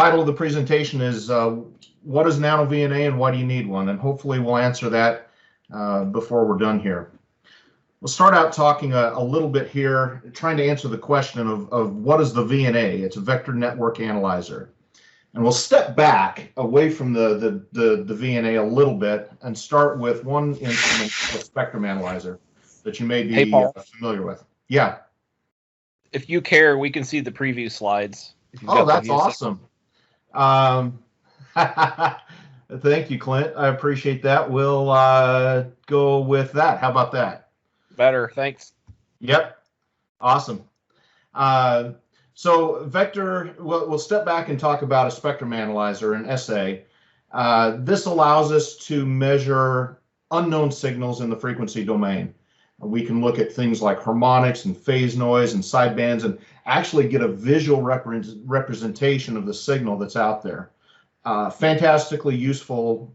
title of the presentation is what is NanoVNA and why do you need one? And hopefully we'll answer that before we're done here. We'll start out talking a little bit here, trying to answer the question of what is the VNA? It's a vector network analyzer. And we'll step back away from the VNA a little bit and start with one instrument, the spectrum analyzer, that you may be familiar with. Yeah. If you care, we can see the previous slides. Oh, that's awesome. Thank you, Clint. I appreciate that. We'll go with that. How about that? Better, thanks. Yep, awesome. So vector, we'll step back and talk about a spectrum analyzer, an SA. This allows us to measure unknown signals in the frequency domain. We can look at things like harmonics and phase noise and sidebands and actually get a visual representation of the signal that's out there. Fantastically useful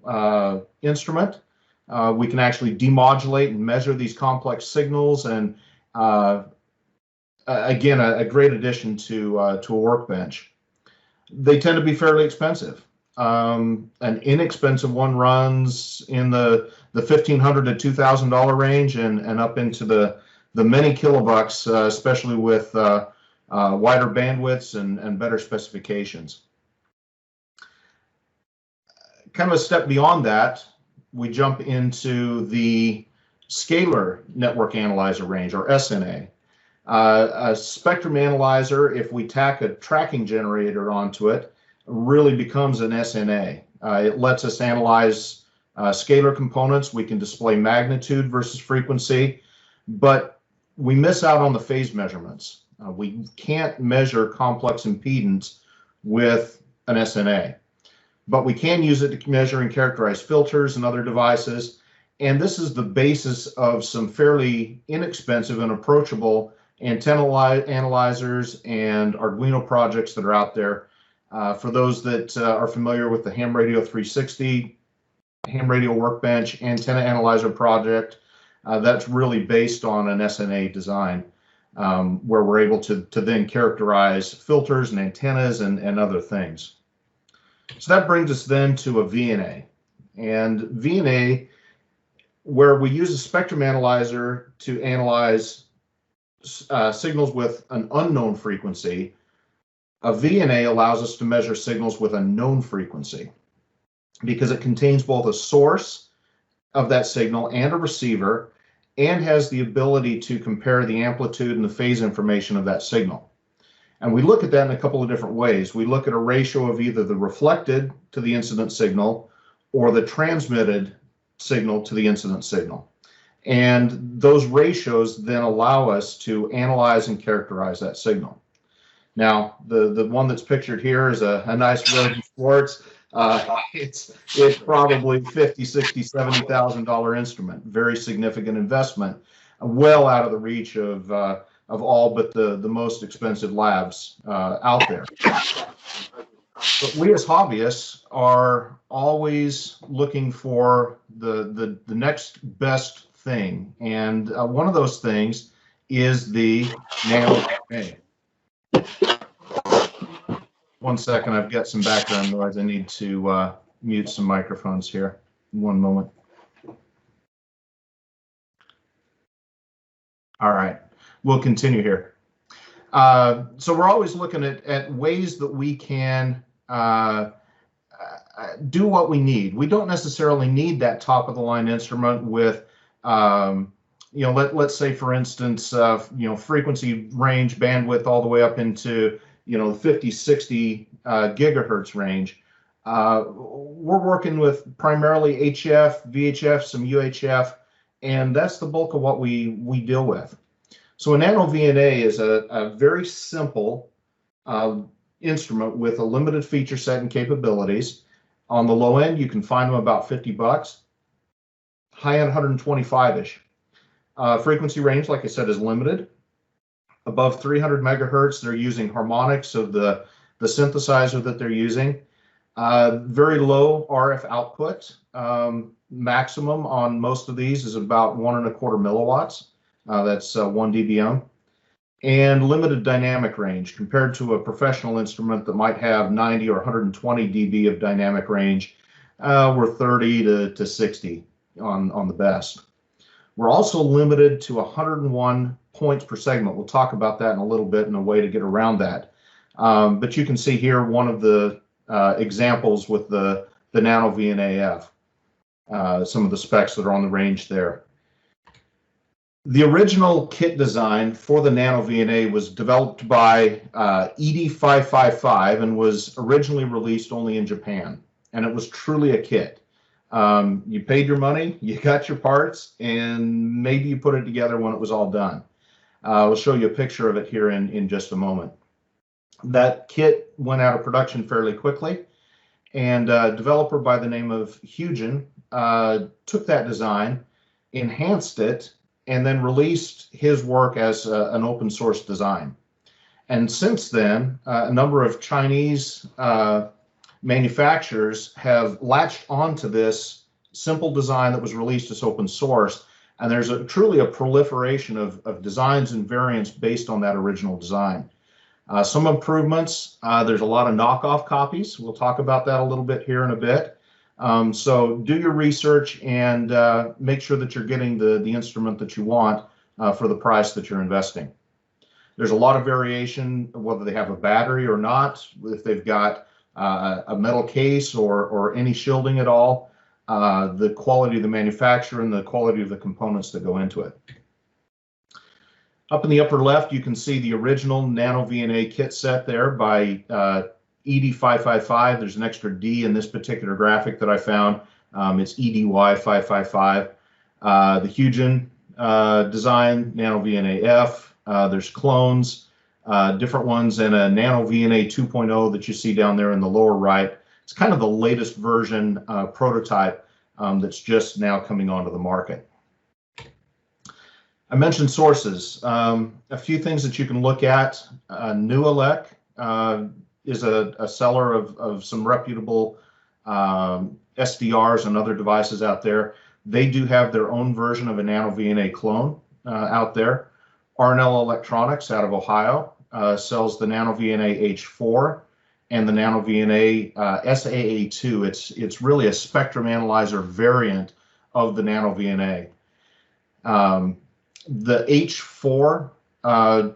instrument. We can actually demodulate and measure these complex signals, and again, a great addition to a workbench. They tend to be fairly expensive. An inexpensive one runs in the $1,500 to $2,000 range, and up into the many kilobucks, especially with wider bandwidths and better specifications. Kind of a step beyond that, we jump into the scalar network analyzer range, or SNA. A spectrum analyzer, if we tack a tracking generator onto it, really becomes an SNA. It lets us analyze scalar components. We can display magnitude versus frequency, but we miss out on the phase measurements. We can't measure complex impedance with an SNA, but we can use it to measure and characterize filters and other devices. And this is the basis of some fairly inexpensive and approachable antenna analyzers and Arduino projects that are out there. For those that are familiar with the Ham Radio 360, Ham Radio Workbench Antenna Analyzer project, that's really based on an SNA design, where we're able to then characterize filters and antennas and other things. So that brings us then to a VNA. And VNA, where we use a spectrum analyzer to analyze signals with an unknown frequency, a VNA allows us to measure signals with a known frequency because it contains both a source of that signal and a receiver, and has the ability to compare the amplitude and the phase information of that signal. And we look at that in a couple of different ways. We look at a ratio of either the reflected to the incident signal or the transmitted signal to the incident signal. And those ratios then allow us to analyze and characterize that signal. Now, the one that's pictured here is a nice Roden Sports. It's probably $50,000, $60,000, $70,000 instrument. Very significant investment, well out of the reach of all but the most expensive labs out there. But we as hobbyists are always looking for the next best thing, and one of those things is the NanoVNA. One second, I've got some background noise. I need to mute some microphones here. One moment. All right, we'll continue here. So we're always looking at ways that we can do what we need. We don't necessarily need that top of the line instrument with, let's say, for instance, frequency range bandwidth all the way up into 50, 60 gigahertz range. We're working with primarily HF, VHF, some UHF, and that's the bulk of what we deal with. So a NanoVNA is a very simple instrument with a limited feature set and capabilities. On the low end, you can find them about $50. High end, 125-ish. Frequency range, like I said, is limited. Above 300 megahertz, they're using harmonics of the synthesizer that they're using. Very low RF output. Maximum on most of these is about 1.25 milliwatts. That's 1 dBm. and limited dynamic range compared to a professional instrument that might have 90 or 120 dB of dynamic range. We're 30 to 60 on the best. We're also limited to 101 points per segment. We'll talk about that in a little bit and a way to get around that. But you can see here one of the examples with the NanoVNA-F, some of the specs that are on the range there. The original kit design for the NanoVNA was developed by ED555 and was originally released only in Japan. And it was truly a kit. You paid your money, you got your parts, and maybe you put it together when it was all done. I'll show you a picture of it here in just a moment. That kit went out of production fairly quickly, and a developer by the name of Hugin took that design, enhanced it, and then released his work as an open source design. And since then, a number of Chinese manufacturers have latched onto this simple design that was released as open source, and there's truly a proliferation of designs and variants based on that original design. Some improvements, there's a lot of knockoff copies. We'll talk about that a little bit here in a bit. So do your research and make sure that you're getting the instrument that you want for the price that you're investing. There's a lot of variation, whether they have a battery or not, if they've got a metal case or any shielding at all, the quality of the manufacturer and the quality of the components that go into it. Up in the upper left, you can see the original NanoVNA kit set there by ED555. There's an extra D in this particular graphic that I found. It's EDY555. The Hugin design, NanoVNA-F. There's clones, different ones, and a NanoVNA 2.0 that you see down there in the lower right. It's kind of the latest version prototype that's just now coming onto the market. I mentioned sources. A few things that you can look at. Nuelec is a seller of some reputable SDRs and other devices out there. They do have their own version of a NanoVNA clone out there. RNL Electronics out of Ohio sells the NanoVNA H4 and the NanoVNA SAA2. It's really a spectrum analyzer variant of the NanoVNA. The H4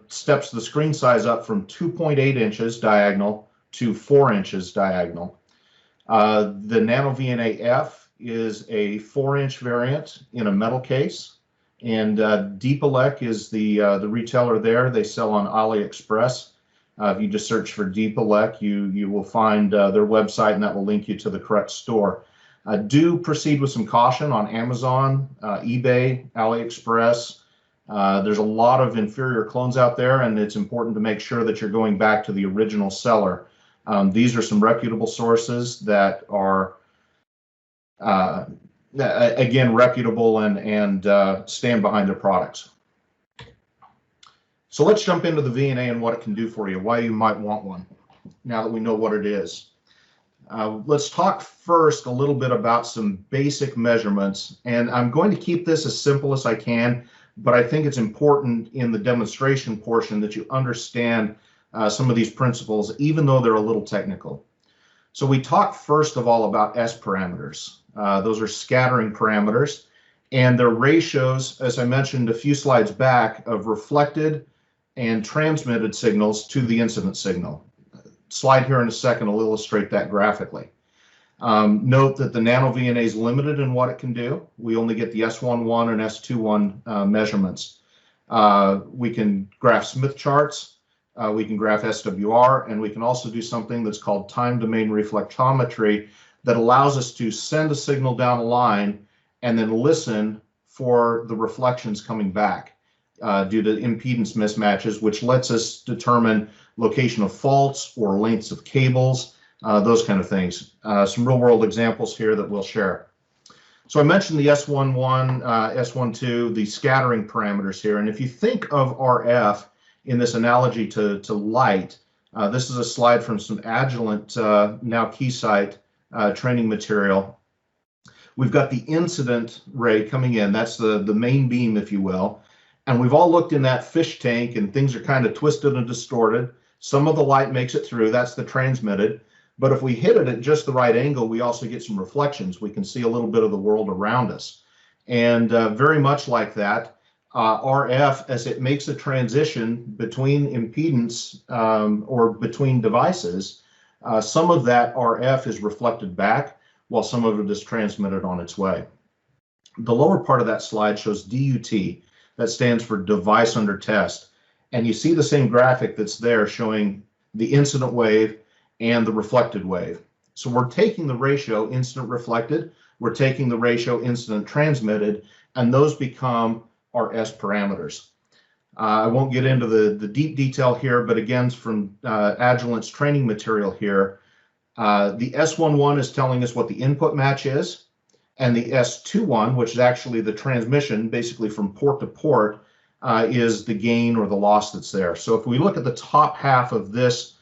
steps the screen size up from 2.8 inches diagonal to 4 inches diagonal. The NanoVNA-F is a 4-inch variant in a metal case, and Deepelec is the retailer there. They sell on AliExpress. If you just search for Deepelec, you will find their website, and that will link you to the correct store. Do proceed with some caution on Amazon, eBay, AliExpress. There's a lot of inferior clones out there, and it's important to make sure that you're going back to the original seller. These are some reputable sources that are, again, reputable and stand behind their products. So let's jump into the VNA and what it can do for you, why you might want one, now that we know what it is. Let's talk first a little bit about some basic measurements, and I'm going to keep this as simple as I can, but I think it's important in the demonstration portion that you understand some of these principles, even though they're a little technical. So we talk first of all about S parameters. Those are scattering parameters, and they're ratios, as I mentioned a few slides back, of reflected and transmitted signals to the incident signal. Slide here in a second will illustrate that graphically. Note that the NanoVNA is limited in what it can do. We only get the S11 and S21 measurements. We can graph Smith charts, we can graph SWR, and we can also do something that's called time domain reflectometry that allows us to send a signal down a line and then listen for the reflections coming back due to impedance mismatches, which lets us determine location of faults or lengths of cables, those kind of things. Some real world examples here that we'll share. So I mentioned the S11, S12, the scattering parameters here. And if you think of RF in this analogy to light, this is a slide from some Agilent now Keysight training material. We've got the incident ray coming in. That's the main beam, if you will. And we've all looked in that fish tank and things are kind of twisted and distorted. Some of the light makes it through, that's the transmitted. But if we hit it at just the right angle, we also get some reflections. We can see a little bit of the world around us. And very much like that, RF, as it makes a transition between impedance or between devices, some of that RF is reflected back while some of it is transmitted on its way. The lower part of that slide shows DUT. That stands for device under test. And you see the same graphic that's there showing the incident wave and the reflected wave. So we're taking the ratio incident reflected, we're taking the ratio incident transmitted, and those become our S parameters. I won't get into the deep detail here, but again, from Agilent's training material here, the S11 is telling us what the input match is, and the S21, which is actually the transmission, basically from port to port, is the gain or the loss that's there. So if we look at the top half of this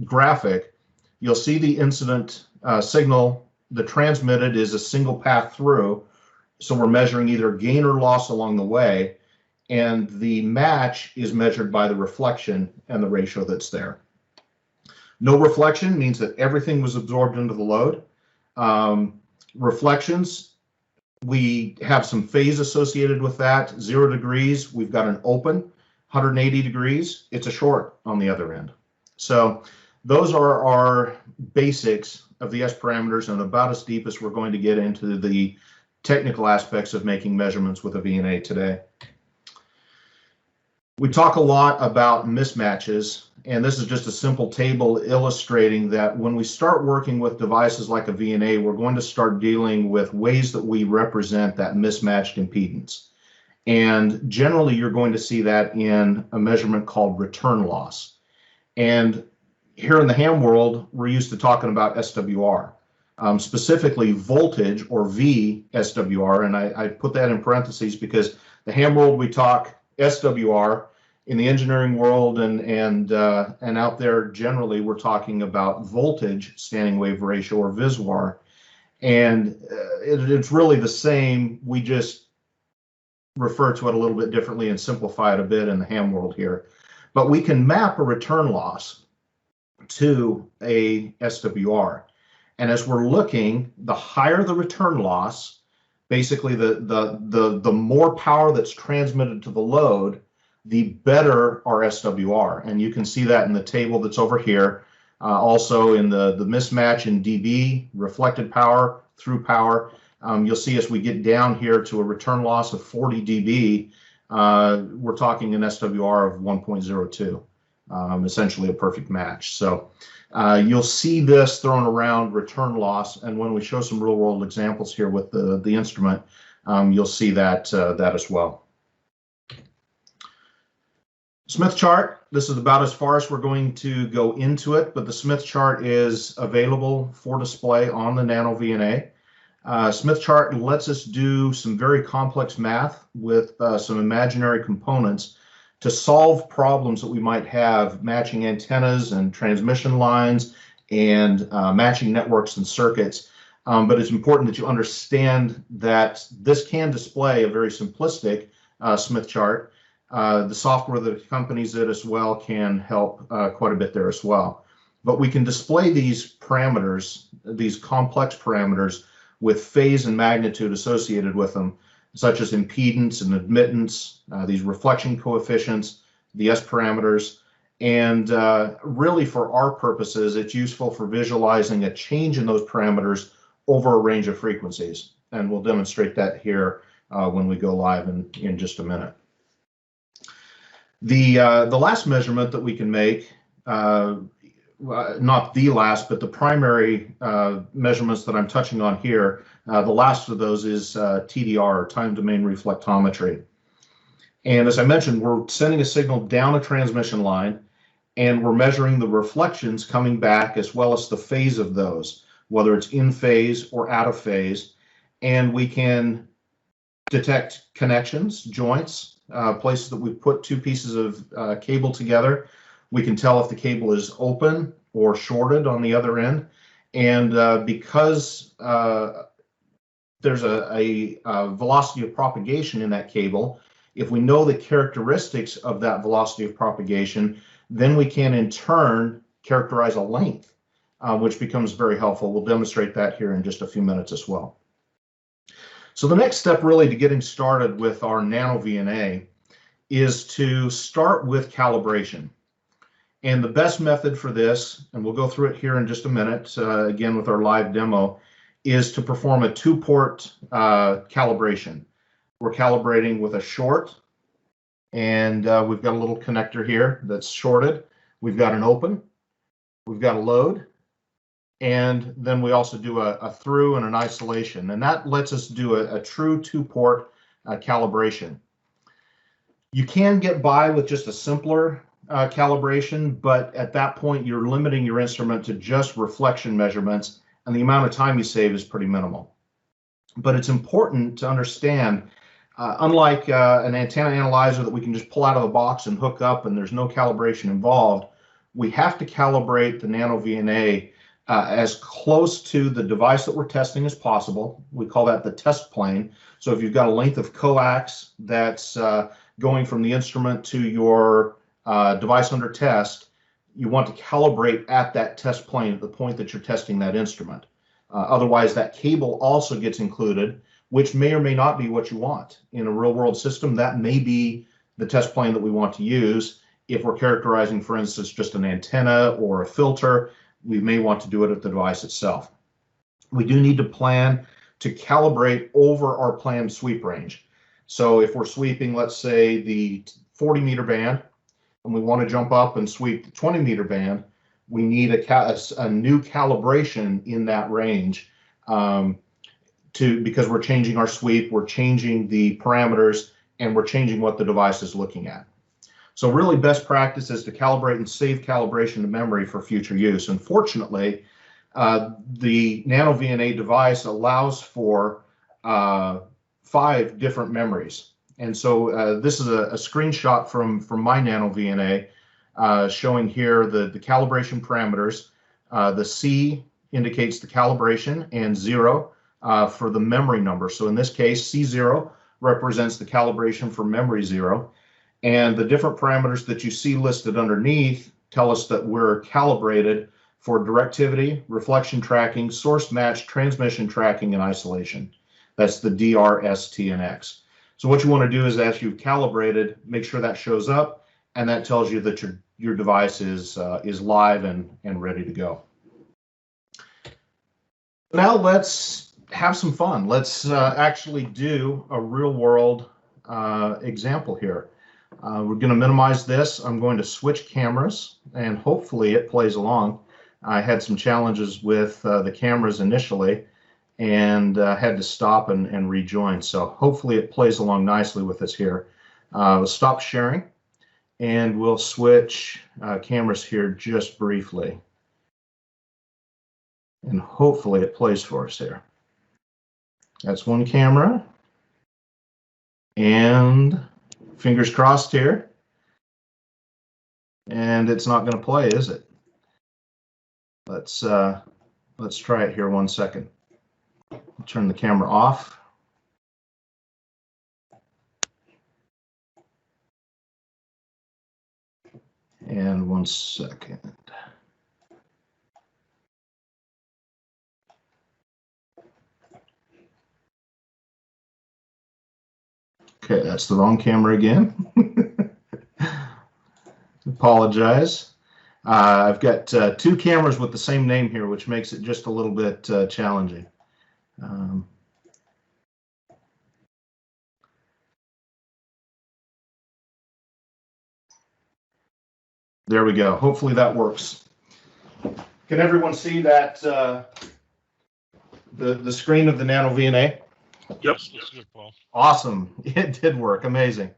graphic, you'll see the incident signal. The transmitted is a single path through, so we're measuring either gain or loss along the way, and the match is measured by the reflection and the ratio that's there. No reflection means that everything was absorbed into the load. Reflections, we have some phase associated with that. 0 degrees, we've got an open. 180 degrees, it's a short on the other end. So those are our basics of the S parameters, and about as deep as we're going to get into the technical aspects of making measurements with a VNA today. We talk a lot about mismatches, and this is just a simple table illustrating that when we start working with devices like a VNA, we're going to start dealing with ways that we represent that mismatched impedance. And generally, you're going to see that in a measurement called return loss. And here in the ham world, we're used to talking about SWR, specifically voltage or V SWR. And I put that in parentheses because the ham world, we talk SWR. In the engineering world and out there generally, we're talking about voltage standing wave ratio or VSWR, and it's really the same. We just refer to it a little bit differently and simplify it a bit in the ham world here. But we can map a return loss to a SWR, and as we're looking, the higher the return loss, basically the more power that's transmitted to the load, the better our SWR. And you can see that in the table that's over here. Also in the mismatch in dB, reflected power, through power. You'll see as we get down here to a return loss of 40 dB, we're talking an SWR of 1.02, essentially a perfect match. So you'll see this thrown around, return loss, and when we show some real world examples here with the instrument, you'll see that, that as well. Smith chart, this is about as far as we're going to go into it, but the Smith chart is available for display on the NanoVNA. Smith chart lets us do some very complex math with some imaginary components to solve problems that we might have matching antennas and transmission lines and matching networks and circuits. But it's important that you understand that this can display a very simplistic Smith chart. The software that accompanies it as well can help quite a bit there as well. But we can display these parameters, these complex parameters, with phase and magnitude associated with them, such as impedance and admittance, these reflection coefficients, the S parameters. And really for our purposes, it's useful for visualizing a change in those parameters over a range of frequencies. And we'll demonstrate that here when we go live in just a minute. The last measurement that we can make, not the last, but the primary measurements that I'm touching on here, the last of those is TDR, time domain reflectometry. And as I mentioned, we're sending a signal down a transmission line, and we're measuring the reflections coming back as well as the phase of those, whether it's in phase or out of phase. And we can detect connections, joints, places that we've put two pieces of cable together. We can tell if the cable is open or shorted on the other end. And because there's a velocity of propagation in that cable, If we know the characteristics of that velocity of propagation, then we can in turn characterize a length, which becomes very helpful. We'll demonstrate that here in just a few minutes as well. So the next step really to getting started with our NanoVNA is to start with calibration. And the best method for this, and we'll go through it here in just a minute, again with our live demo, is to perform a two-port calibration. We're calibrating with a short, and we've got a little connector here that's shorted. We've got an open, we've got a load, and then we also do a through and an isolation. And that lets us do a true two-port calibration. You can get by with just a simpler calibration, but at that point you're limiting your instrument to just reflection measurements, and the amount of time you save is pretty minimal. But it's important to understand, unlike an antenna analyzer that we can just pull out of the box and hook up and there's no calibration involved, we have to calibrate the NanoVNA as close to the device that we're testing as possible. We call that the test plane. So if you've got a length of coax that's going from the instrument to your device under test, you want to calibrate at that test plane at the point that you're testing that instrument. Otherwise, that cable also gets included, which may or may not be what you want. In a real-world system, that may be the test plane that we want to use. If we're characterizing, for instance, just an antenna or a filter, we may want to do it at the device itself. We do need to plan to calibrate over our planned sweep range. So if we're sweeping, let's say, the 40-meter band, and we want to jump up and sweep the 20-meter band, we need a new calibration in that range because we're changing our sweep, we're changing the parameters, and we're changing what the device is looking at. So really best practice is to calibrate and save calibration to memory for future use. Unfortunately, the NanoVNA device allows for 5 different memories. And so this is a screenshot from my NanoVNA showing here the calibration parameters. The C indicates the calibration and 0 for the memory number. So in this case, C0 represents the calibration for memory 0. And the different parameters that you see listed underneath tell us that we're calibrated for directivity, reflection tracking, source match, transmission tracking, and isolation. That's the DR, S, T, and X. So what you want to do is, as you've calibrated, make sure that shows up, and that tells you that your device is live and ready to go. Now let's have some fun. Let's actually do a real-world example here. We're going to minimize this. I'm going to switch cameras, and hopefully it plays along. I had some challenges with the cameras initially, and had to stop and rejoin. So hopefully it plays along nicely with us here. We'll stop sharing, and we'll switch cameras here just briefly. And hopefully it plays for us here. That's one camera. And fingers crossed here. And it's not going to play, is it? Let's try it here 1 second. Turn the camera off. And 1 second. Okay, that's the wrong camera again. Apologize. I've got 2 cameras with the same name here, which makes it just a little bit challenging. There we go. Hopefully that works. Can everyone see that the screen of the NanoVNA? Yep. Awesome. It did work. Amazing.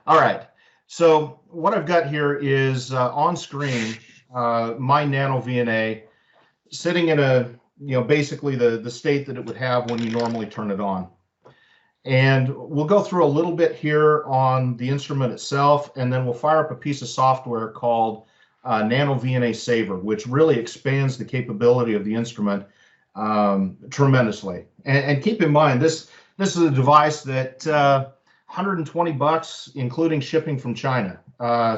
All right. So what I've got here is on screen my NanoVNA sitting in basically the state that it would have when you normally turn it on. And we'll go through a little bit here on the instrument itself, and then we'll fire up a piece of software called NanoVNA Saver, which really expands the capability of the instrument tremendously. And keep in mind, this is a device that $120, including shipping from China.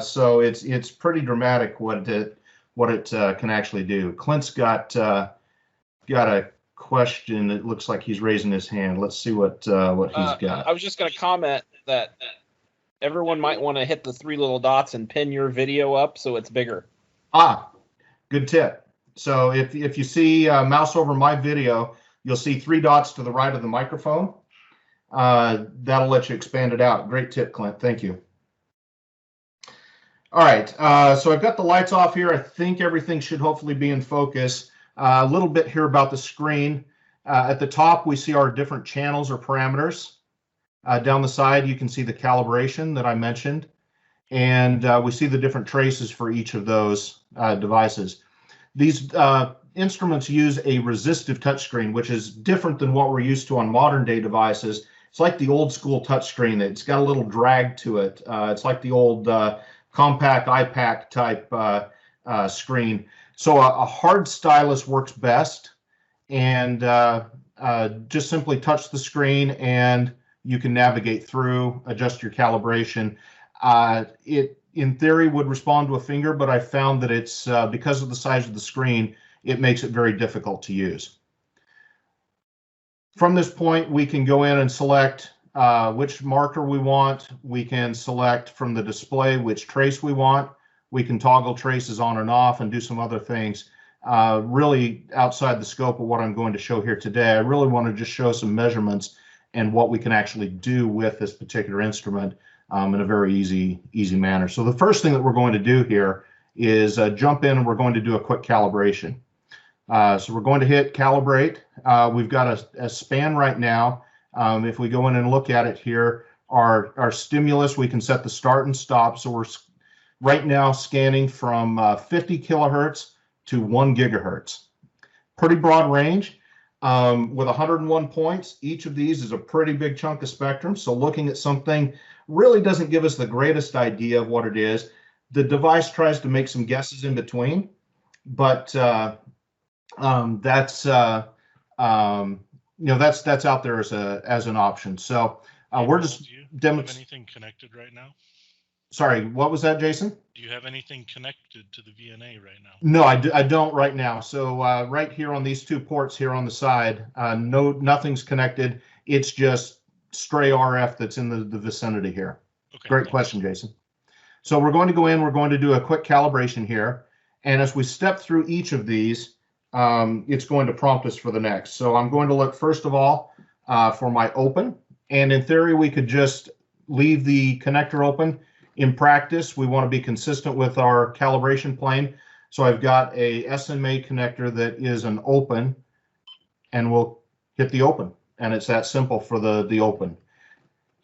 So it's pretty dramatic what it can actually do. Clint's got a question. It looks like he's raising his hand. Let's see what he's got. I was just going to comment that everyone might want to hit the 3 little dots and pin your video up so it's bigger. Good tip. So if you see mouse over my video, you'll see 3 dots to the right of the microphone. That'll let you expand it out. Great tip, Clint. Thank you. All right, so I've got the lights off here. I think everything should hopefully be in focus. A little bit here about the screen. At the top, we see our different channels or parameters. Down the side, you can see the calibration that I mentioned. And we see the different traces for each of those devices. These instruments use a resistive touchscreen, which is different than what we're used to on modern day devices. It's like the old school touchscreen. It's got a little drag to it. It's like the old compact iPad type screen. So a hard stylus works best, and just simply touch the screen and you can navigate through, adjust your calibration. It, in theory, would respond to a finger, but I found that it's because of the size of the screen, it makes it very difficult to use. From this point, we can go in and select which marker we want. We can select from the display which trace we want. We can toggle traces on and off and do some other things. Really outside the scope of what I'm going to show here today. I really want to just show some measurements and what we can actually do with this particular instrument in a very easy manner. So the first thing that we're going to do here is jump in and we're going to do a quick calibration. So we're going to hit calibrate. We've got a span right now. If we go in and look at it here, our stimulus, we can set the start and stop. So we're right now scanning from 50 kilohertz to 1 gigahertz. Pretty broad range. With 101 points, each of these is a pretty big chunk of spectrum. So looking at something really doesn't give us the greatest idea of what it is. The device tries to make some guesses in between, but that's out there as an option. So we're just demonstrating. Anything connected right now? Sorry, what was that, Jason? Do you have anything connected to the VNA right now? No, I don't right now. So right here on these 2 ports here on the side, nothing's connected. It's just stray RF that's in the vicinity here. Okay, great question, Jason. So we're going to go in, we're going to do a quick calibration here. And as we step through each of these, it's going to prompt us for the next. So I'm going to look first of all for my open. And in theory, we could just leave the connector open. In practice, we want to be consistent with our calibration plane. So I've got a SMA connector that is an open, and we'll hit the open. And it's that simple for the open.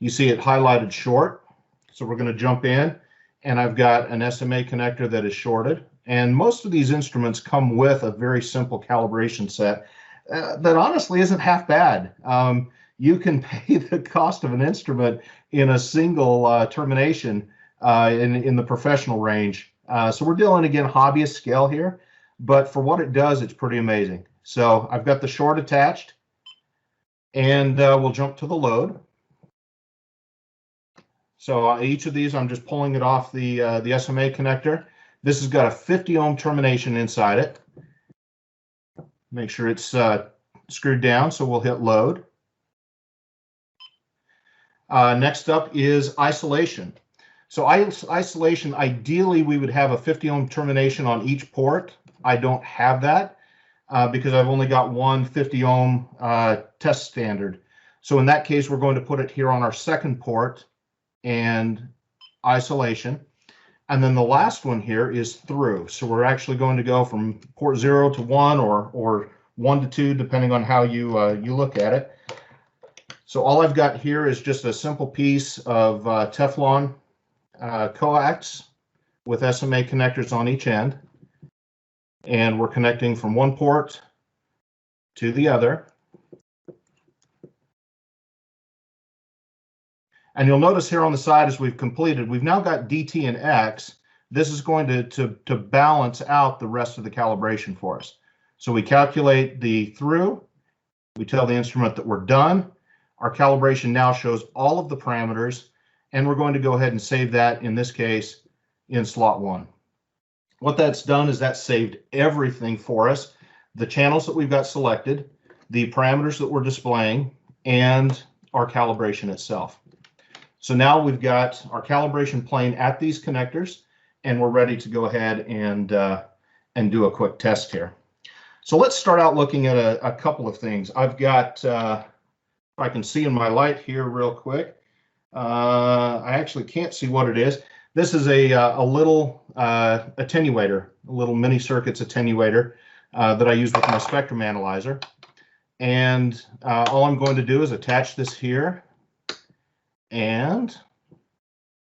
You see it highlighted short. So we're going to jump in, and I've got an SMA connector that is shorted. And most of these instruments come with a very simple calibration set that honestly isn't half bad. You can pay the cost of an instrument in a single termination in the professional range. So we're dealing, again, hobbyist scale here, but for what it does, it's pretty amazing. So I've got the short attached, and we'll jump to the load. So each of these, I'm just pulling it off the SMA connector. This has got a 50 ohm termination inside it. Make sure it's screwed down, so we'll hit load. Next up is isolation. So isolation, ideally, we would have a 50 ohm termination on each port. I don't have that because I've only got one 50 ohm test standard. So in that case, we're going to put it here on our second port and isolation. And then the last one here is through. So we're actually going to go from port 0 to 1 or 1 to 2, depending on how you look at it. So all I've got here is just a simple piece of Teflon coax with SMA connectors on each end. And we're connecting from one port to the other. And you'll notice here on the side as we've completed, we've now got DT and X. This is going to balance out the rest of the calibration for us. So we calculate the through, we tell the instrument that we're done. Our calibration now shows all of the parameters, and we're going to go ahead and save that, in this case, in slot 1. What that's done is that saved everything for us, the channels that we've got selected, the parameters that we're displaying, and our calibration itself. So now we've got our calibration plane at these connectors, and we're ready to go ahead and do a quick test here. So let's start out looking at a couple of things. I've got, if I can see in my light here real quick, I actually can't see what it is. This is a little attenuator, a little mini circuits attenuator that I use with my spectrum analyzer. And all I'm going to do is attach this here, and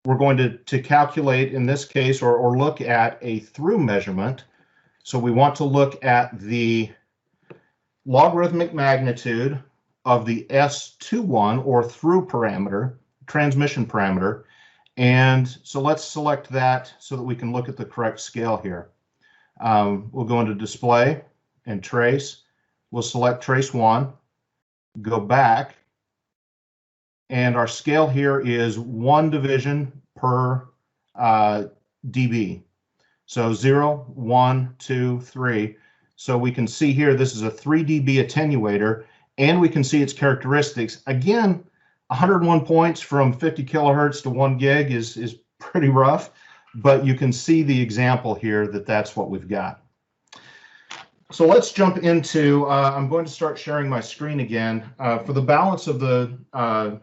we're going to calculate, in this case, or look at a through measurement. So we want to look at the logarithmic magnitude of the S21, or through parameter, transmission parameter. And so let's select that so that we can look at the correct scale here. We'll go into display and trace. We'll select trace 1, go back, and our scale here is 1 division per dB. So 0, 1, 2, 3. So we can see here this is a 3 dB attenuator, and we can see its characteristics. Again, 101 points from 50 kilohertz to 1 gig is pretty rough, but you can see the example here that that's what we've got. So let's jump into, I'm going to start sharing my screen again. For the balance of the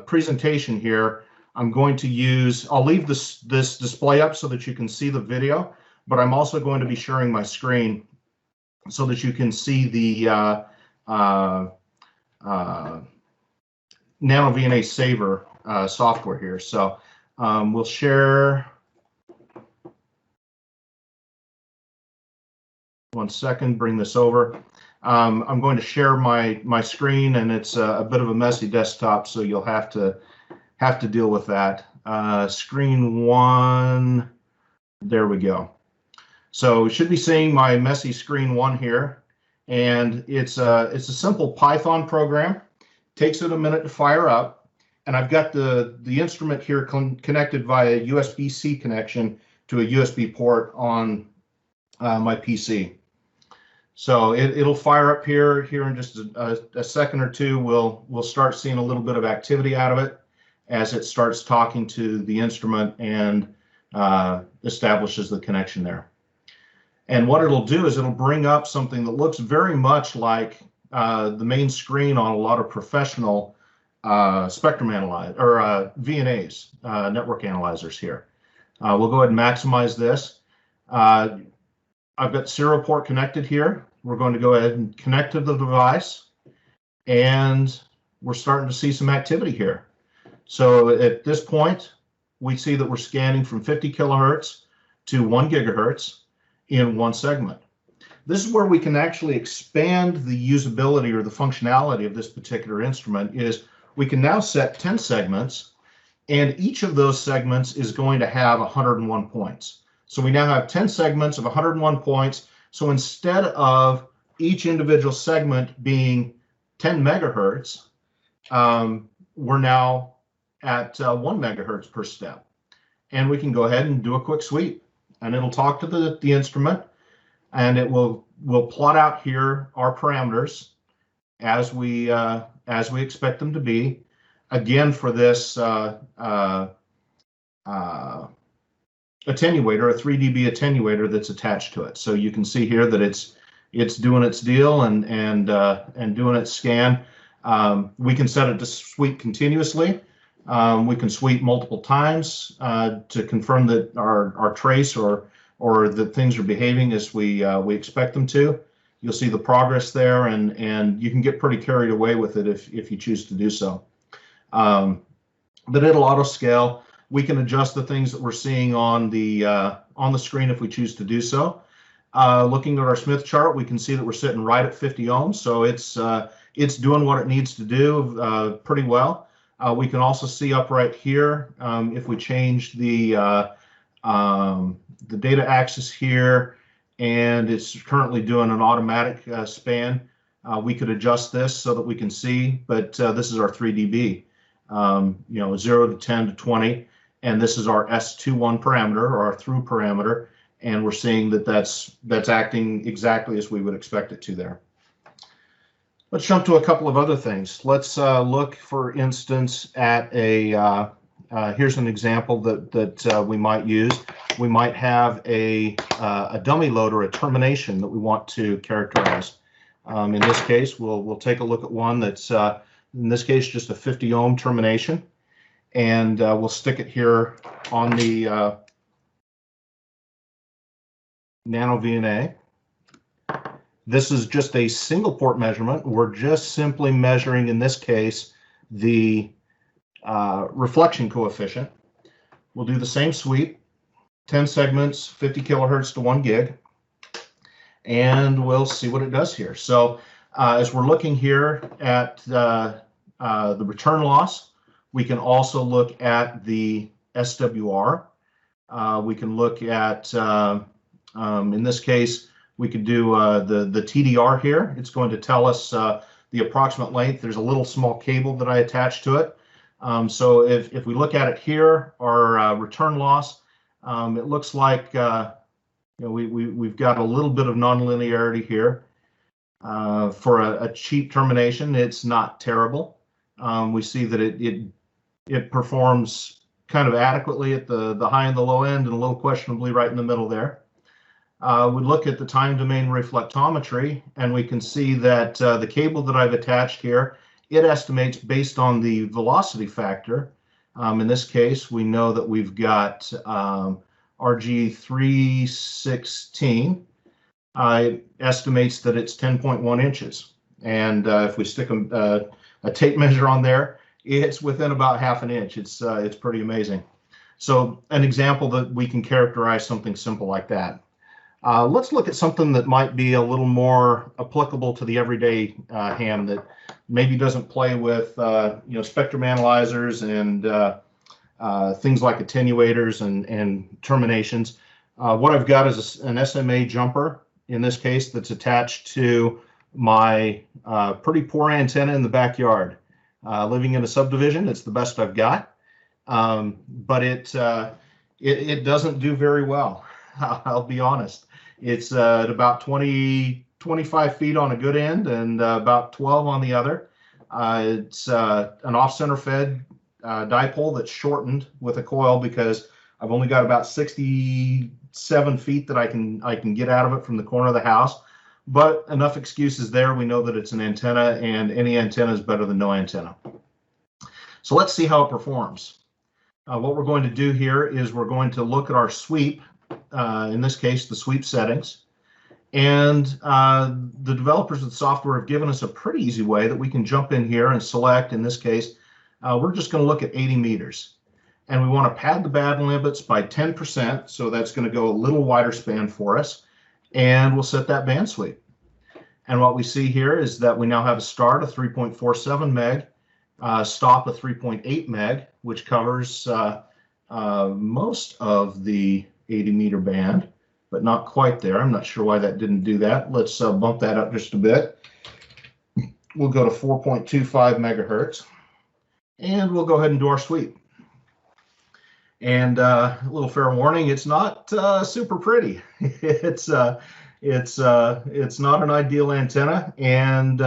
presentation here, I'm going to use, I'll leave this display up so that you can see the video, but I'm also going to be sharing my screen so that you can see the NanoVNA Saver software here. So we'll share. One second, bring this over. I'm going to share my screen, and it's a bit of a messy desktop, so you'll have to deal with that. Screen 1, there we go. So we should be seeing my messy screen 1 here, and it's a simple Python program. Takes it a minute to fire up, and I've got the instrument here connected via USB-C connection to a USB port on my PC. So it'll fire up here in just a second or two. We'll start seeing a little bit of activity out of it as it starts talking to the instrument and establishes the connection there. And what it'll do is it'll bring up something that looks very much like the main screen on a lot of professional spectrum analyzer or VNAs, network analyzers here. We'll go ahead and maximize this. I've got serial port connected here. We're going to go ahead and connect to the device, and we're starting to see some activity here. So at this point, we see that we're scanning from 50 kilohertz to 1 gigahertz in one segment. This is where we can actually expand the usability or the functionality of this particular instrument. Is we can now set 10 segments, and each of those segments is going to have 101 points. So we now have 10 segments of 101 points. So instead of each individual segment being 10 megahertz, we're now at 1 megahertz per step. And we can go ahead and do a quick sweep, and it'll talk to the instrument, and it will plot out here our parameters as we expect them to be. Again, for this attenuator, a 3 dB attenuator that's attached to it. So you can see here that it's doing its deal and doing its scan. We can set it to sweep continuously. We can sweep multiple times to confirm that our trace or that things are behaving as we expect them to. You'll see the progress there, and you can get pretty carried away with it if you choose to do so. But it'll auto scale. We can adjust the things that we're seeing on the screen if we choose to do so. Looking at our Smith chart, we can see that we're sitting right at 50 ohms, so it's doing what it needs to do pretty well. We can also see up right here if we change the data axis here, and it's currently doing an automatic span. We could adjust this so that we can see, but this is our 3 dB, 0 to 10 to 20, and this is our S21 parameter, or our through parameter, and we're seeing that that's acting exactly as we would expect it to there. Let's jump to a couple of other things. Let's look, for instance, at a here's an example that we might use. We might have a dummy load or a termination that we want to characterize. In this case, we'll take a look at one that's in this case just a 50 ohm termination, and we'll stick it here on the NanoVNA. This is just a single port measurement. We're just simply measuring, in this case, the reflection coefficient. We'll do the same sweep, 10 segments, 50 kilohertz to 1 gig, and we'll see what it does here. So as we're looking here at the return loss, we can also look at the SWR. We can look at, in this case, we could do the TDR here. It's going to tell us the approximate length. There's a little small cable that I attached to it. So if we look at it here, our return loss, it looks like we've got a little bit of nonlinearity here. For a cheap termination, it's not terrible. We see that it performs kind of adequately at the high and the low end, and a little questionably right in the middle there. We look at the time domain reflectometry, and we can see that the cable that I've attached here, it estimates based on the velocity factor. In this case, we know that we've got RG316. It estimates that it's 10.1 inches. And if we stick a tape measure on there, it's within about half an inch. It's pretty amazing. So an example that we can characterize something simple like that. Let's look at something that might be a little more applicable to the everyday ham that maybe doesn't play with spectrum analyzers and things like attenuators and terminations. What I've got is an SMA jumper, in this case, that's attached to my pretty poor antenna in the backyard. Living in a subdivision, it's the best I've got, but it doesn't do very well. I'll be honest. It's at about 25 feet on a good end and about 12 on the other. It's an off-center fed dipole that's shortened with a coil because I've only got about 67 feet that I can get out of it from the corner of the house. But enough excuses there. We know that it's an antenna, and any antenna is better than no antenna. So let's see how it performs. What we're going to do here is we're going to look at our sweep. In this case, the sweep settings. And the developers of the software have given us a pretty easy way that we can jump in here and select, in this case, we're just going to look at 80 meters. And we want to pad the band limits by 10%, so that's going to go a little wider span for us. And we'll set that band sweep. And what we see here is that we now have a start of 3.47 meg, stop of 3.8 meg, which covers most of the 80 meter band, but not quite there. I'm not sure why that didn't do that. Let's bump that up just a bit. We'll go to 4.25 megahertz, and we'll go ahead and do our sweep. And a little fair warning, it's not super pretty. It's not an ideal antenna, and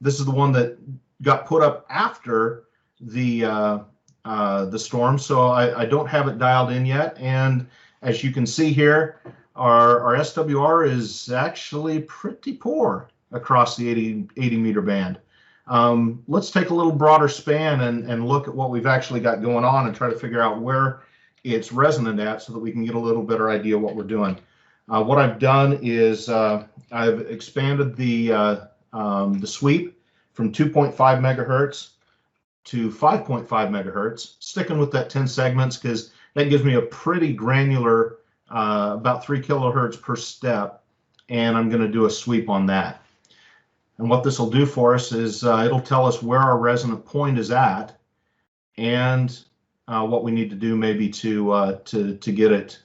this is the one that got put up after the storm, so I don't have it dialed in yet. And as you can see here, our SWR is actually pretty poor across the 80 meter band. Let's take a little broader span and look at what we've actually got going on and try to figure out where it's resonant at so that we can get a little better idea what we're doing. What I've done is I've expanded the sweep from 2.5 megahertz to 5.5 megahertz, sticking with that 10 segments because that gives me a pretty granular, about 3 kilohertz per step, and I'm going to do a sweep on that. And what this will do for us is it'll tell us where our resonant point is at, and what we need to do maybe to get it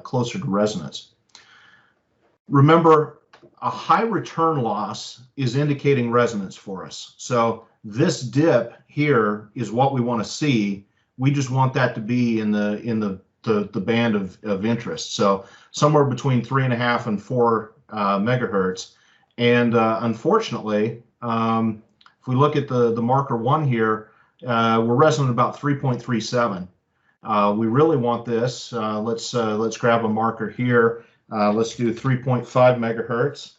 closer to resonance. Remember, a high return loss is indicating resonance for us. So this dip here is what we want to see. We just want that to be in the band of interest. So somewhere between 3.5 and 4 megahertz. And unfortunately, if we look at the marker 1 here, we're resonant about 3.37. We really want this. Let's grab a marker here. Let's do 3.5 megahertz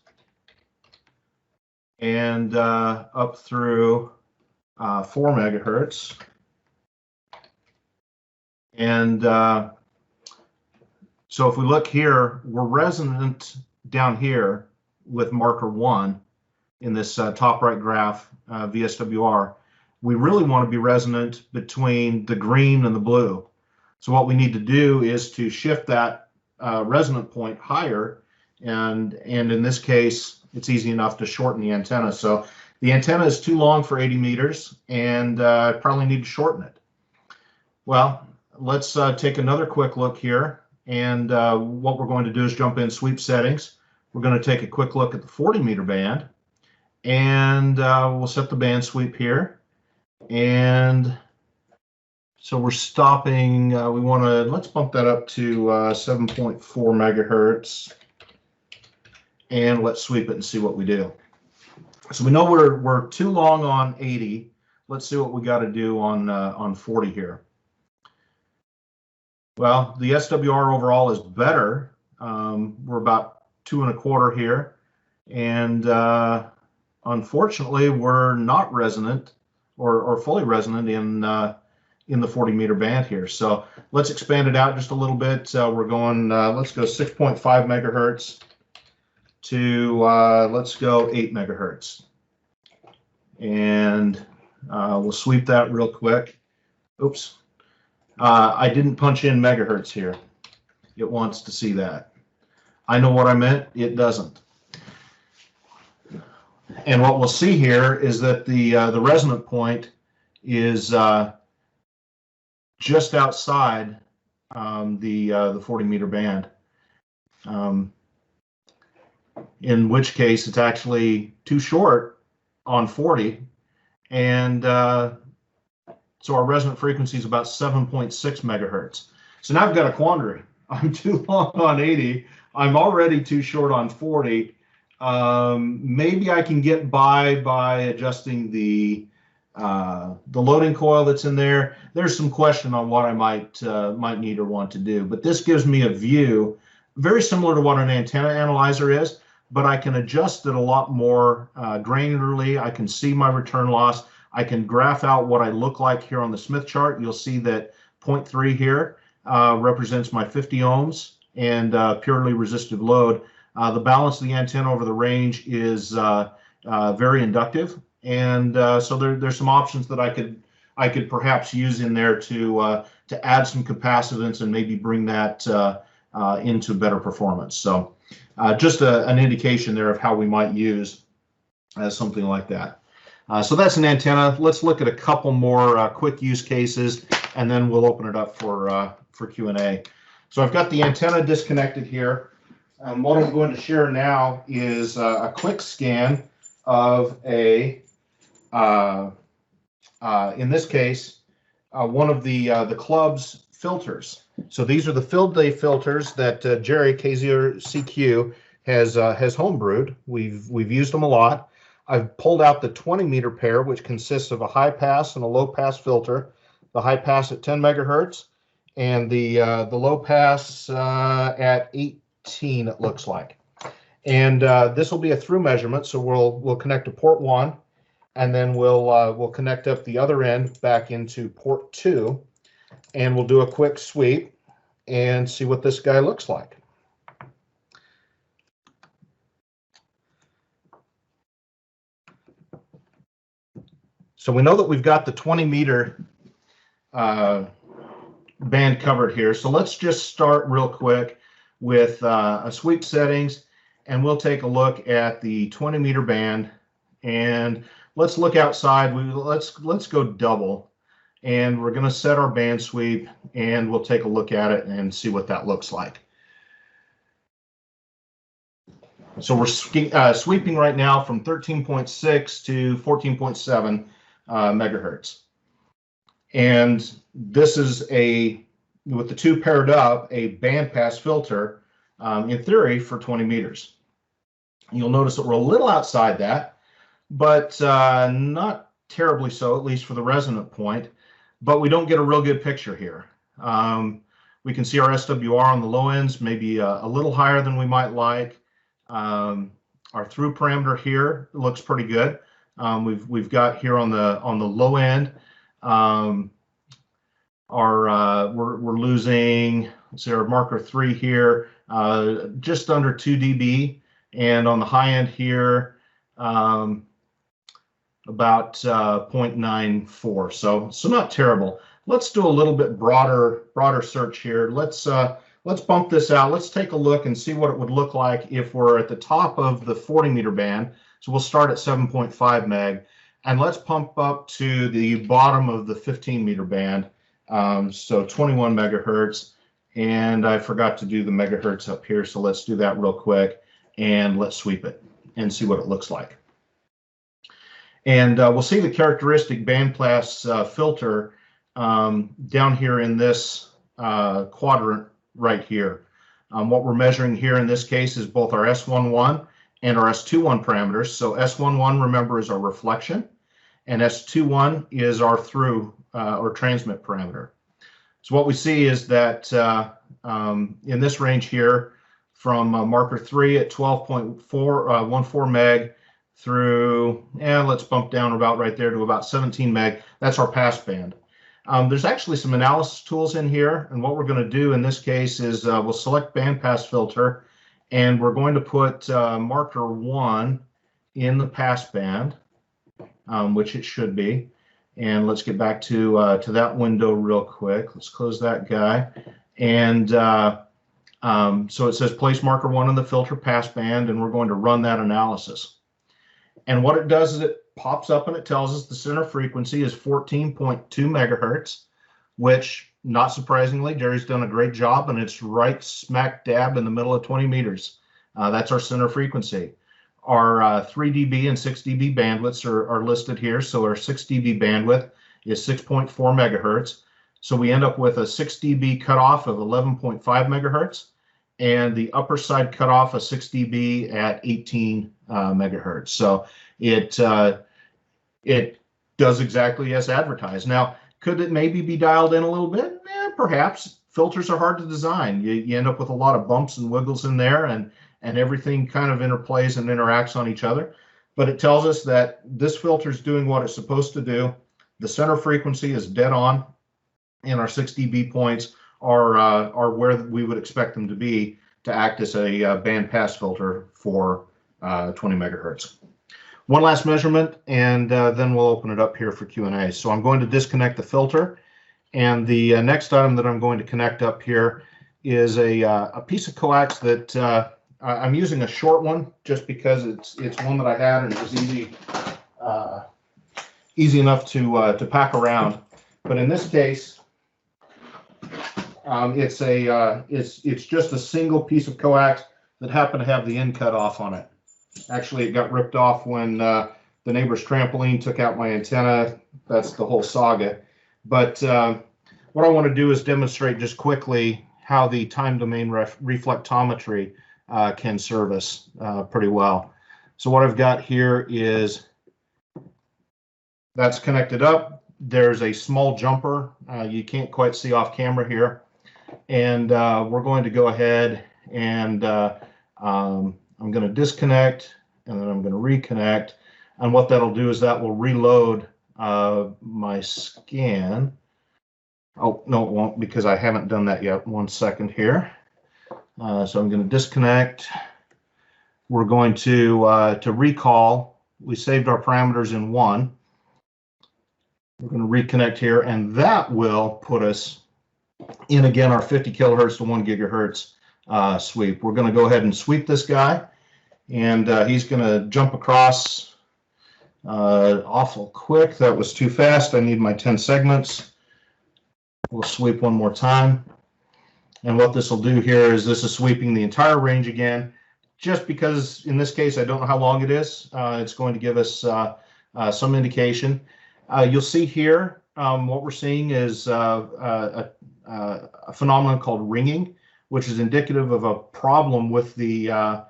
and up through 4 megahertz. And so if we look here, we're resonant down here with marker 1 in this top right graph, VSWR. We really want to be resonant between the green and the blue. So what we need to do is to shift that resonant point higher, and in this case, it's easy enough to shorten the antenna. So the antenna is too long for 80 meters, and I probably need to shorten it. Well, let's take another quick look here, and what we're going to do is jump in sweep settings. We're going to take a quick look at the 40 meter band, and we'll set the band sweep here. And so we're stopping, we want to, let's bump that up to 7.4 megahertz, and let's sweep it and see what we do. So we know we're too long on 80. Let's see what we got to do on 40 here. Well, the SWR overall is better. We're about 2.25 here, and unfortunately, we're not resonant or fully resonant in the 40 meter band here. So let's expand it out just a little bit. We're going, let's go 6.5 megahertz to let's go 8 megahertz, and we'll sweep that real quick. Oops. I didn't punch in megahertz here. It wants to see that. I know what I meant. It doesn't. And what we'll see here is that the resonant point is just outside the 40 meter band. In which case, it's actually too short on 40, and so our resonant frequency is about 7.6 megahertz. So now I've got a quandary. I'm too long on 80. I'm already too short on 40. Maybe I can get by adjusting the loading coil that's in there. There's some question on what I might need or want to do, but this gives me a view very similar to what an antenna analyzer is, but I can adjust it a lot more granularly. I can see my return loss. I can graph out what I look like here on the Smith chart. You'll see that 0.3 here represents my 50 ohms and purely resistive load. The balance of the antenna over the range is very inductive, and so there's some options that I could perhaps use in there to add some capacitance and maybe bring that into better performance. So just an indication there of how we might use something like that. So that's an antenna. Let's look at a couple more quick use cases, and then we'll open it up for Q&A. So I've got the antenna disconnected here. What I'm going to share now is a quick scan of in this case, one of the club's filters. So these are the field day filters that Jerry K0CQ has homebrewed. We've used them a lot. I've pulled out the 20 meter pair, which consists of a high pass and a low pass filter. The high pass at 10 megahertz, and the low pass at 18. It looks like. And this will be a through measurement, so we'll connect to port 1, and then we'll connect up the other end back into port 2, and we'll do a quick sweep and see what this guy looks like. So we know that we've got the 20 meter band covered here. So let's just start real quick with a sweep settings, and we'll take a look at the 20 meter band, and let's look outside. Let's go double, and we're going to set our band sweep, and we'll take a look at it and see what that looks like. So we're sweeping right now from 13.6 to 14.7 megahertz. And this is with the two paired up, a bandpass filter, in theory, for 20 meters. You'll notice that we're a little outside that, but not terribly so, at least for the resonant point. But we don't get a real good picture here. We can see our SWR on the low ends, maybe a little higher than we might like. Our through parameter here looks pretty good. We've got here on the low end, we're losing, let's see, our marker 3 here, just under 2 dB, and on the high end here, about 0.94. So not terrible. Let's do a little bit broader search here. Let's bump this out. Let's take a look and see what it would look like if we're at the top of the 40 meter band. So we'll start at 7.5 meg, and let's pump up to the bottom of the 15 meter band. So 21 megahertz, and I forgot to do the megahertz up here. So let's do that real quick, and let's sweep it and see what it looks like. And we'll see the characteristic bandpass filter down here in this quadrant right here. What we're measuring here in this case is both our S11 and our S21 parameters. So S11, remember, is our reflection, and S21 is our through or transmit parameter. So what we see is that in this range here, from marker 3 at 12.14 meg through, let's bump down about right there to about 17 meg, that's our pass band. There's actually some analysis tools in here, and what we're going to do in this case is we'll select bandpass filter, and we're going to put marker 1 in the pass band, which it should be. And let's get back to that window real quick. Let's close that guy. And so it says place marker 1 in the filter pass band, and we're going to run that analysis. And what it does is it pops up and it tells us the center frequency is 14.2 megahertz, which, not surprisingly, Jerry's done a great job, and it's right smack dab in the middle of 20 meters. That's our center frequency. Our 3 dB and 6 dB bandwidths are listed here. So our 6 dB bandwidth is 6.4 megahertz. So we end up with a 6 dB cutoff of 11.5 megahertz, and the upper side cutoff of 6 dB at 18 megahertz. So it does exactly as advertised. Now, could it maybe be dialed in a little bit? Perhaps. Filters are hard to design. You end up with a lot of bumps and wiggles in there, and everything kind of interplays and interacts on each other. But it tells us that this filter is doing what it's supposed to do. The center frequency is dead on, and our 6 dB points are where we would expect them to be to act as a bandpass filter for 20 megahertz. One last measurement, and then we'll open it up here for Q&A. So I'm going to disconnect the filter, and the next item that I'm going to connect up here is a piece of coax that I'm using a short one just because it's one that I had and it was easy enough to pack around. But in this case, it's just a single piece of coax that happened to have the end cut off on it. Actually, it got ripped off when the neighbor's trampoline took out my antenna. That's the whole saga. But what I want to do is demonstrate just quickly how the time domain reflectometry can serve us pretty well. So what I've got here is that's connected up. There's a small jumper. You can't quite see off camera here. And we're going to go ahead and I'm going to disconnect, and then I'm going to reconnect. And what that'll do is that will reload my scan. Oh, no, it won't, because I haven't done that yet. 1 second here. So I'm going to disconnect. We're going to recall. We saved our parameters in 1. We're going to reconnect here, and that will put us in, again, our 50 kilohertz to 1 gigahertz sweep. We're going to go ahead and sweep this guy, and he's going to jump across awful quick. That was too fast. I need my 10 segments. We'll sweep one more time. And what this will do here is this is sweeping the entire range again. just because in this case I don't know how long it is, it's going to give us some indication. You'll see here what we're seeing is a phenomenon called ringing, which is indicative of a problem with the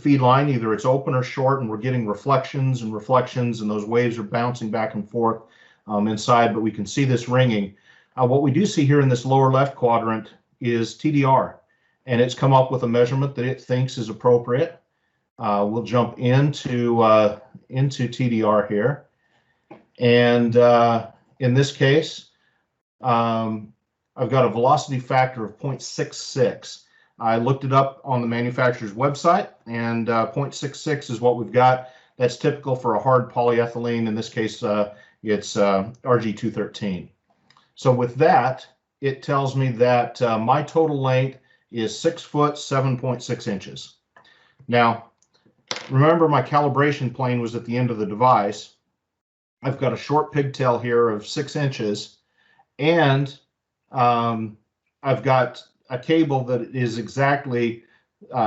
feed line. Either it's open or short, and we're getting reflections, and those waves are bouncing back and forth inside, but we can see this ringing. What we do see here in this lower left quadrant is TDR, and it's come up with a measurement that it thinks is appropriate. We'll jump into TDR here, and in this case, I've got a velocity factor of 0.66. I looked it up on the manufacturer's website, and 0.66 is what we've got. That's typical for a hard polyethylene. In this case, it's RG213. So with that, it tells me that my total length is 6 foot 7.6 inches. Now, remember my calibration plane was at the end of the device. I've got a short pigtail here of 6 inches, and I've got a cable that is exactly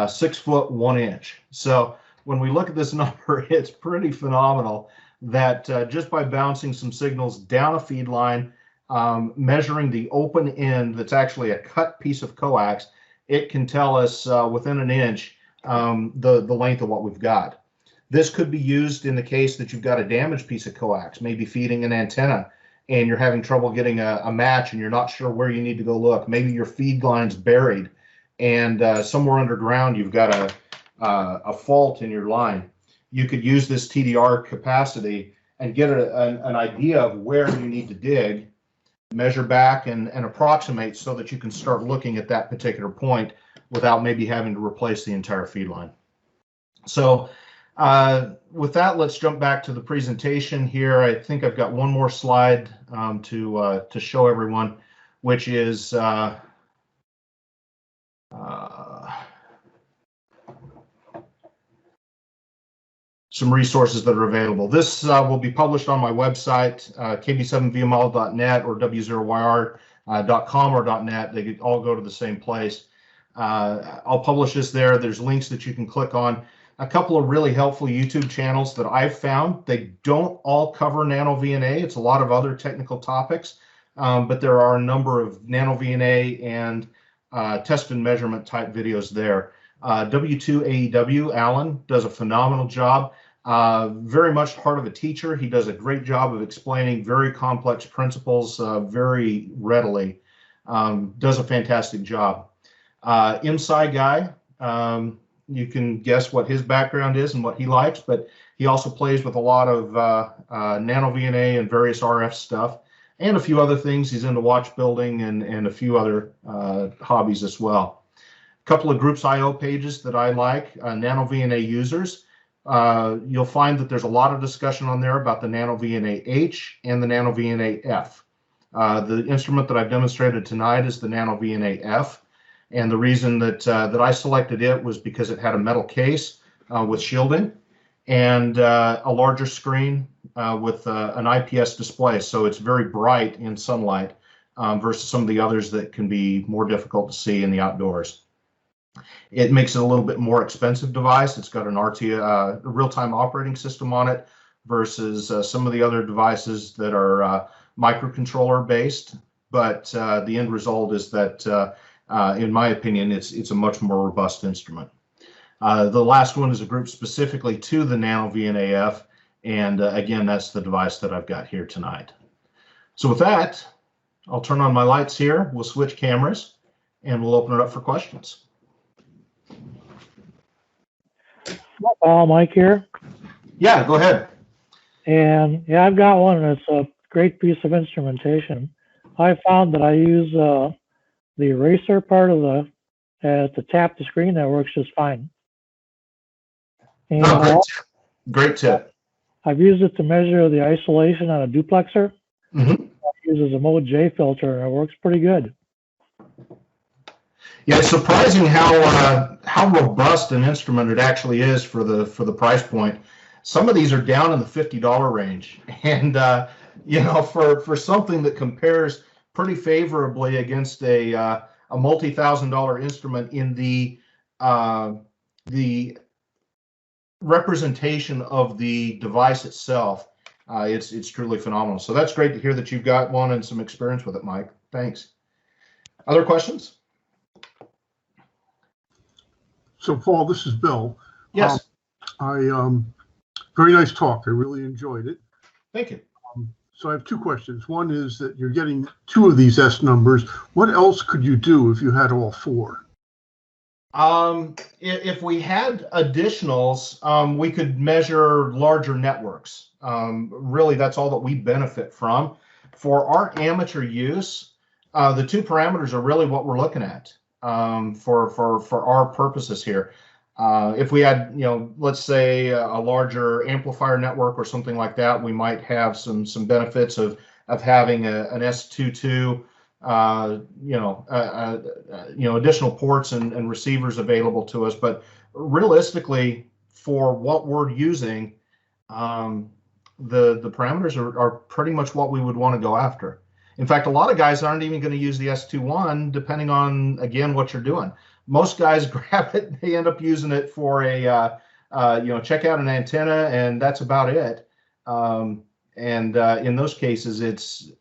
6 foot 1 inch. So when we look at this number, it's pretty phenomenal that just by bouncing some signals down a feed line, measuring the open end that's actually a cut piece of coax, it can tell us within an inch the length of what we've got. This could be used in the case that you've got a damaged piece of coax, maybe feeding an antenna, and you're having trouble getting a match and you're not sure where you need to go look. Maybe your feed line's buried, and somewhere underground you've got a fault in your line. You could use this TDR capacity and get an idea of where you need to dig, measure back and approximate so that you can start looking at that particular point without maybe having to replace the entire feed line. So with that, let's jump back to the presentation here. I think I've got one more slide to show everyone, which is some resources that are available. This will be published on my website, kb7vml.net or w0yr.com or .net. They all go to the same place. I'll publish this there. There's links that you can click on. A couple of really helpful YouTube channels that I've found. They don't all cover NanoVNA. It's a lot of other technical topics, but there are a number of NanoVNA and test and measurement type videos there. W2AEW, Alan, does a phenomenal job. Very much heart of a teacher. He does a great job of explaining very complex principles very readily. Does a fantastic job. MSci guy, you can guess what his background is and what he likes, but he also plays with a lot of NanoVNA and various RF stuff and a few other things. He's into watch building and a few other hobbies as well. A couple of groups IO pages that I like, NanoVNA users. You'll find that there's a lot of discussion on there about the NanoVNA-H and the NanoVNA-F. The instrument that I've demonstrated tonight is the NanoVNA-F. And the reason that I selected it was because it had a metal case with shielding and a larger screen with an IPS display. So it's very bright in sunlight versus some of the others that can be more difficult to see in the outdoors. It makes it a little bit more expensive device. It's got an RT, real-time operating system on it versus some of the other devices that are microcontroller based. But the end result is that in my opinion, it's a much more robust instrument. The last one is a group specifically to the NanoVNA-F, and again, that's the device that I've got here tonight. So with that, I'll turn on my lights here, we'll switch cameras, and we'll open it up for questions. Mike here. Yeah, go ahead. And yeah, I've got one, and it's a great piece of instrumentation. I found that I use the eraser part of to tap the screen, that works just fine. And great tip. I've used it to measure the isolation on a duplexer. Mm-hmm. It uses a Mode J filter, and it works pretty good. Yeah, it's surprising how robust an instrument it actually is for the price point. Some of these are down in the $50 range, and you know, for something that compares pretty favorably against a multi-$1,000 instrument in the the representation of the device itself, it's truly phenomenal. So that's great to hear that you've got one and some experience with it, Mike. Thanks. Other questions? So, Paul, this is Bill. Yes. Very nice talk. I really enjoyed it. Thank you. So I have two questions. One is that you're getting 2 of these S numbers. What else could you do if you had all 4? If we had additionals, we could measure larger networks. Really, that's all that we benefit from. For our amateur use, the 2 parameters are really what we're looking at for our purposes here. If we had, let's say a larger amplifier network or something like that, we might have some benefits of having an S22, additional ports and receivers available to us. But realistically, for what we're using, the parameters are pretty much what we would want to go after. In fact, a lot of guys aren't even going to use the S21, depending on, again, what you're doing. Most guys grab it, they end up using it for check out an antenna, and that's about it. In those cases, it's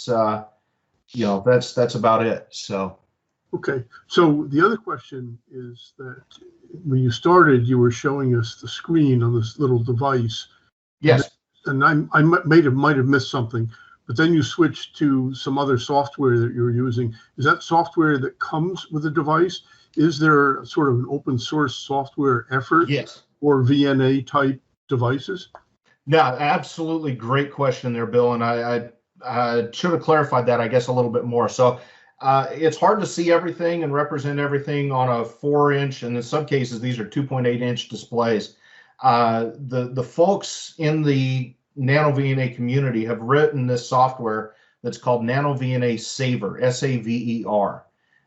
that's about it. So. Okay. So the other question is that when you started, you were showing us the screen on this little device. Yes. And I might have missed something, but then you switched to some other software that you're using. Is that software that comes with the device? Is there sort of an open source software effort? Yes. Or VNA type devices? No, absolutely great question there, Bill. And I should have clarified that, I guess, a little bit more. So it's hard to see everything and represent everything on a 4-inch, and in some cases, these are 2.8-inch displays. The folks in the NanoVNA community have written this software that's called NanoVNA Saver, S-A-V-E-R.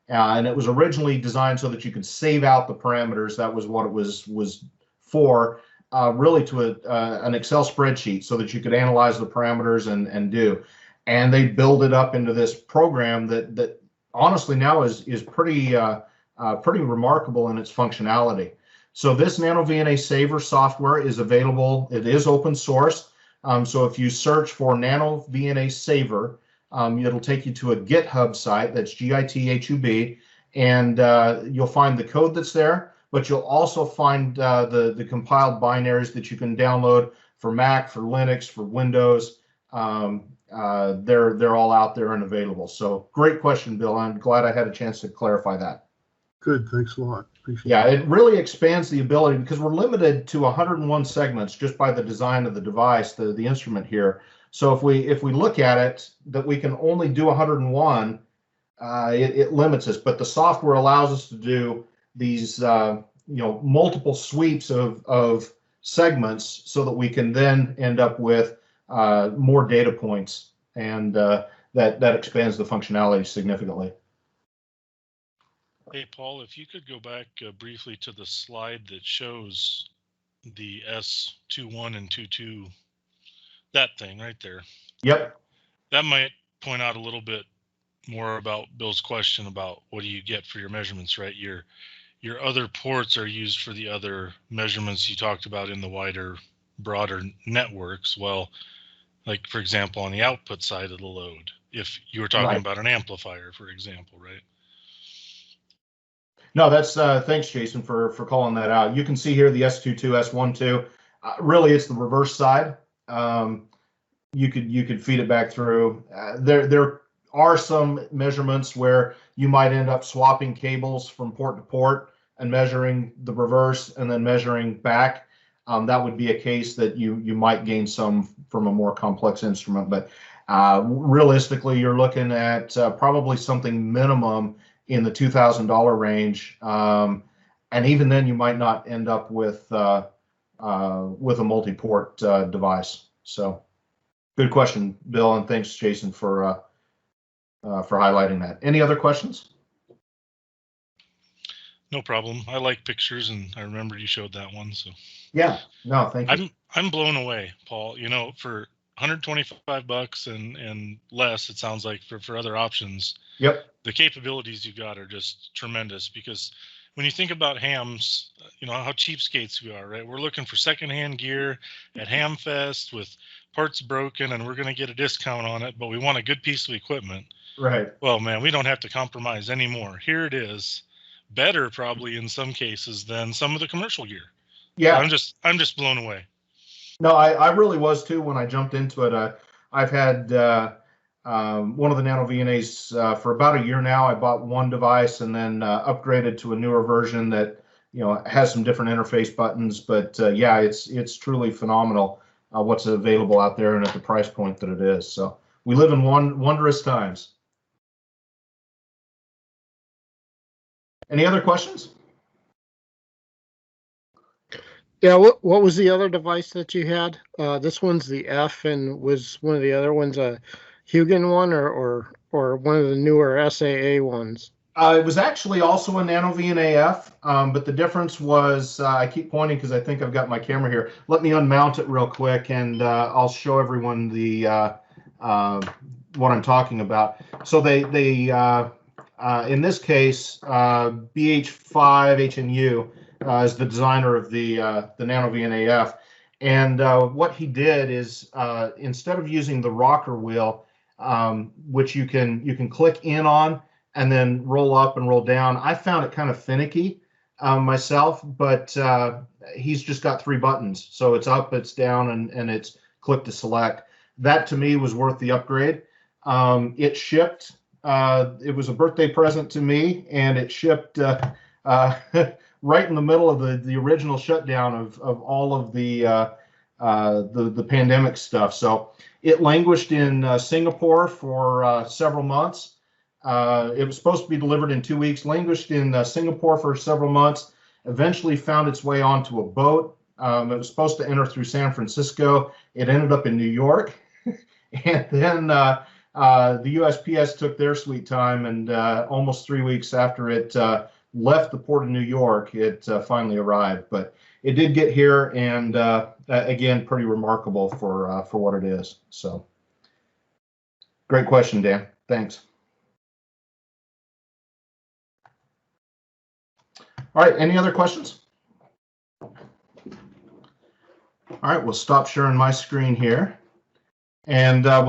And it was originally designed so that you could save out the parameters. That was what it was for, really to an Excel spreadsheet so that you could analyze the parameters and do. And they build it up into this program that honestly now is pretty remarkable in its functionality. So this NanoVNA Saver software is available. It is open source. So if you search for NanoVNA Saver, it'll take you to a GitHub site. That's GITHUB, and you'll find the code that's there. But you'll also find the compiled binaries that you can download for Mac, for Linux, for Windows. They're all out there and available. So great question, Bill. I'm glad I had a chance to clarify that. Good, thanks a lot. Appreciate Yeah, it really expands the ability because we're limited to 101 segments just by the design of the device, the instrument here. So if we look at it, that we can only do 101, it limits us. But the software allows us to do these multiple sweeps of segments so that we can then end up with more data points, and that expands the functionality significantly. Hey, Paul, if you could go back briefly to the slide that shows the S21 and 22, that thing right there. Yep. That might point out a little bit more about Bill's question about what do you get for your measurements, right? Your other ports are used for the other measurements you talked about in the wider, broader networks. Well, like, for example, on the output side of the load, if you were talking about an amplifier, for example, right? No, that's thanks, Jason, for calling that out. You can see here the S22, S12. Really, it's the reverse side. You could feed it back through. There are some measurements where you might end up swapping cables from port to port and measuring the reverse and then measuring back. That would be a case that you might gain some from a more complex instrument. But realistically, you're looking at probably something minimum in the $2,000 range, and even then, you might not end up with a multi-port device. So, good question, Bill, and thanks, Jason, for highlighting that. Any other questions? No problem. I like pictures, and I remember you showed that one. So yeah, no, thank you. I'm blown away, Paul. For $125 and less, it sounds like for other options. Yep. The capabilities you got are just tremendous, because when you think about hams, you know how cheapskates we are, right? We're looking for secondhand gear at Ham Fest with parts broken, and we're going to get a discount on it, but we want a good piece of equipment. Right. Well, man, we don't have to compromise anymore. Here it is, better probably in some cases than some of the commercial gear. Yeah. I'm just blown away. No, I really was too when I jumped into it. I've had one of the NanoVNAs for about a year now. I bought one device and then upgraded to a newer version that has some different interface buttons. But yeah, it's truly phenomenal what's available out there and at the price point that it is. So we live in wondrous times. Any other questions? Yeah, what was the other device that you had? This one's the F, and was one of the other ones a Hugin one or one of the newer SAA ones? It was actually also a NanoVNA F, but the difference was, I keep pointing because I think I've got my camera here. Let me unmount it real quick, and I'll show everyone the what I'm talking about. So they in this case, BH5HNU is the designer of the NanoVNA F, and what he did is instead of using the rocker wheel, which you can click in on and then roll up and roll down, I found it kind of finicky myself, but he's just got 3 buttons, so it's up, it's down, and it's click to select. That to me was worth the upgrade. It shipped. It was a birthday present to me, and it shipped right in the middle of the original shutdown of all of the pandemic stuff. So it languished in Singapore for several months. It was supposed to be delivered in 2 weeks, languished in Singapore for several months, eventually found its way onto a boat. It was supposed to enter through San Francisco. It ended up in New York. And then the USPS took their sweet time, and almost 3 weeks after it left the port of New York, it finally arrived. But it did get here, and again, pretty remarkable for what it is. So, great question, Dan. Thanks. All right, any other questions? All right, we'll stop sharing my screen here. And with